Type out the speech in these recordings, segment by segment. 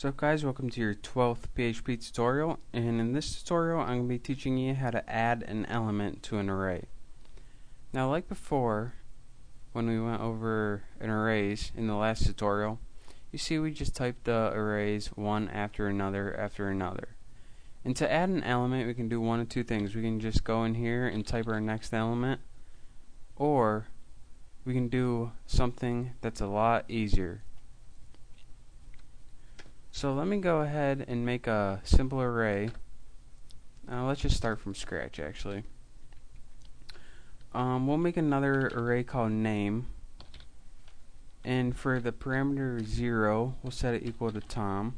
So guys, welcome to your 12th PHP tutorial, and in this tutorial I'm going to be teaching you how to add an element to an array. Now, like before, when we went over an arrays in the last tutorial, you see we just typed the arrays one after another after another. And to add an element, we can do one of two things. We can just go in here and type our next element, or we can do something that's a lot easier. So let me go ahead and make a simple array. Let's just start from scratch actually. We'll make another array called name, and for the parameter 0 we'll set it equal to Tom,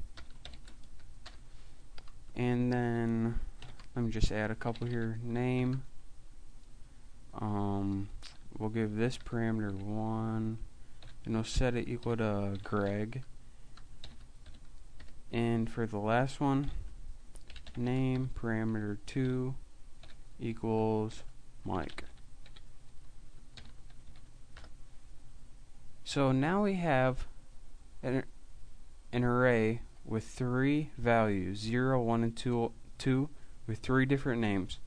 and then let me just add a couple here. Name, we'll give this parameter 1 and we'll set it equal to Greg. And for the last one, name parameter 2 equals Mike. So now we have an array with 3 values, 0, 1, and 2 with 3 different names.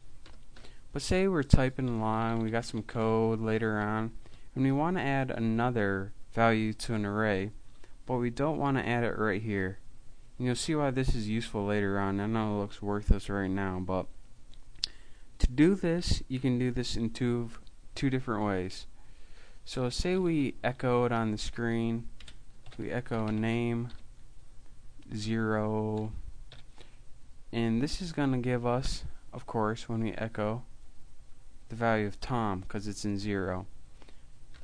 But say we're typing along, we got some code later on, and we want to add another value to an array, but we don't want to add it right here. And you'll see why this is useful later on. I know it looks worthless right now, but to do this, you can do this in two different ways. So say we echoed on the screen, we echo name 0, and this is going to give us, of course, when we echo, the value of Tom because it's in 0.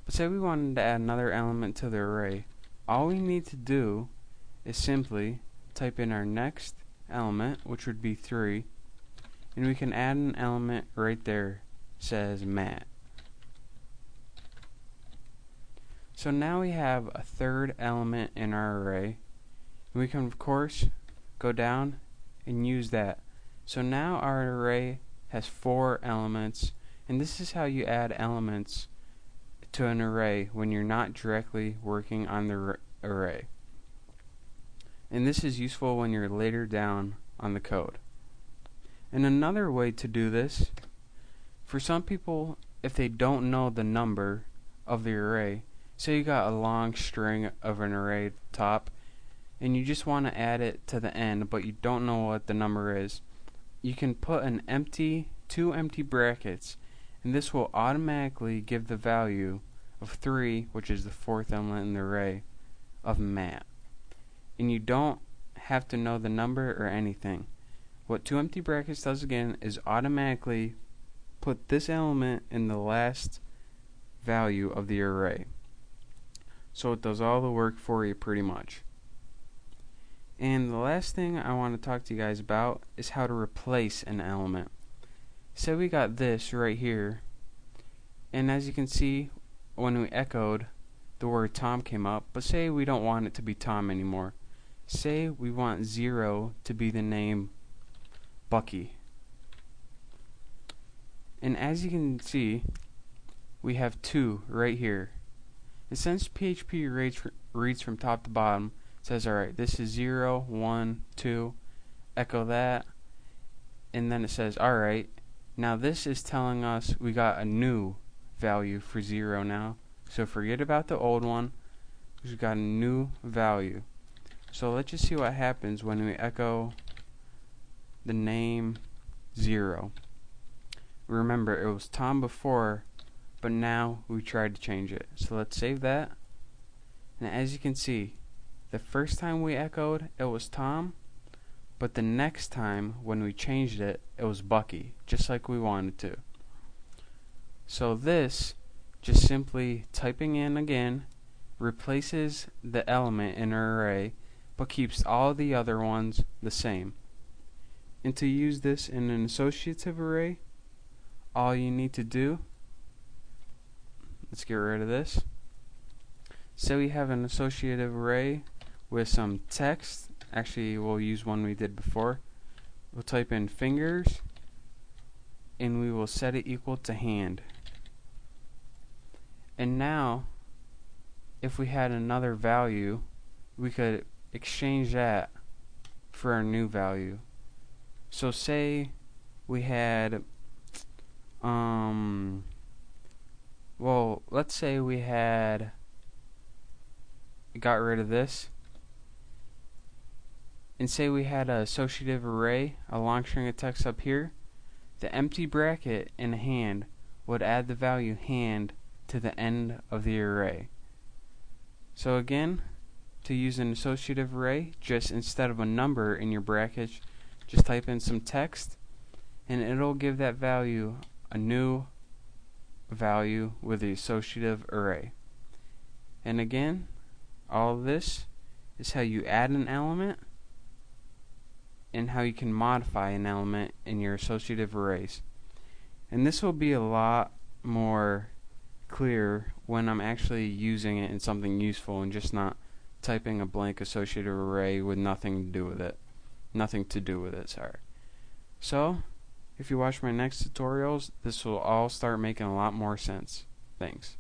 But say we wanted to add another element to the array, all we need to do is simply type in our next element, which would be 3, and we can add an element right there, says Matt. So now we have a third element in our array, and we can of course go down and use that. So now our array has 4 elements, and this is how you add elements to an array when you're not directly working on the array. And this is useful when you're later down on the code. And another way to do this, for some people, if they don't know the number of the array, say you got a long string of an array at the top, and you just want to add it to the end, but you don't know what the number is, you can put two empty brackets, and this will automatically give the value of 3, which is the 4th element in the array, of Matt. And you don't have to know the number or anything. What 2 empty brackets does again is automatically put this element in the last value of the array. So it does all the work for you pretty much. And the last thing I want to talk to you guys about is how to replace an element. Say we got this right here, and as you can see when we echoed, the word Tom came up, but say we don't want it to be Tom anymore. Say we want 0 to be the name Bucky. And as you can see, we have 2 right here. And since PHP reads from top to bottom, it says, alright, this is 0, 1, 2, echo that, and then it says, alright, now this is telling us we got a new value for 0 now. So forget about the old one, because we got a new value. So let's just see what happens when we echo the name 0. Remember, it was Tom before, but now we tried to change it. So let's save that. And as you can see, the first time we echoed, it was Tom, but the next time when we changed it, it was Bucky, just like we wanted to. So this, just simply typing in again, replaces the element in our array, but keeps all the other ones the same. And to use this in an associative array, all you need to do, let's get rid of this. So we have an associative array with some text. Actually, we'll use one we did before. We'll type in fingers, and we will set it equal to hand. And now, if we had another value, we could exchange that for our new value. So say we had well, let's say we had got rid of this, and say we had an associative array, a long string of text up here. The empty bracket in hand would add the value hand to the end of the array. So again, to use an associative array, just instead of a number in your brackets, just type in some text, and it'll give that value a new value with the associative array. And again, all of this is how you add an element and how you can modify an element in your associative arrays. And this will be a lot more clear when I'm actually using it in something useful and just not typing a blank associative array with nothing to do with it. Sorry. So, if you watch my next tutorials, this will all start making a lot more sense. Thanks.